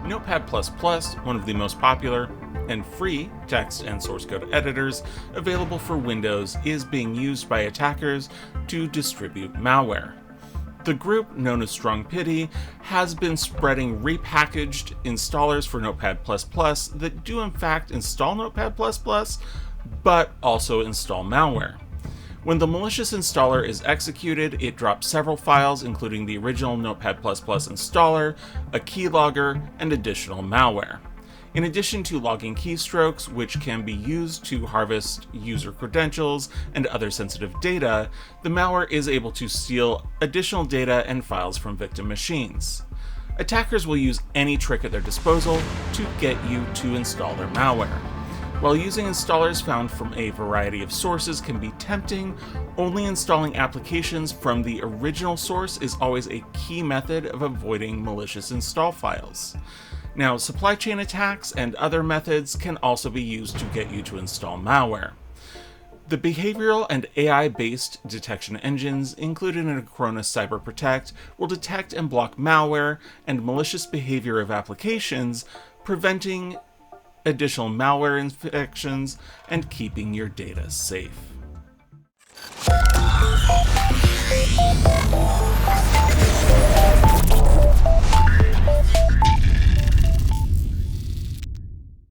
Notepad++, one of the most popular and free text and source code editors available for Windows, is being used by attackers to distribute malware. The group, known as StrongPity, has been spreading repackaged installers for Notepad++ that do in fact install Notepad++, but also install malware. When the malicious installer is executed, it drops several files, including the original Notepad++ installer, a keylogger, and additional malware. In addition to logging keystrokes, which can be used to harvest user credentials and other sensitive data, the malware is able to steal additional data and files from victim machines. Attackers will use any trick at their disposal to get you to install their malware. While using installers found from a variety of sources can be tempting, only installing applications from the original source is always a key method of avoiding malicious install files. Now, supply chain attacks and other methods can also be used to get you to install malware. The behavioral and AI-based detection engines included in Acronis Cyber Protect will detect and block malware and malicious behavior of applications, preventing additional malware infections and keeping your data safe.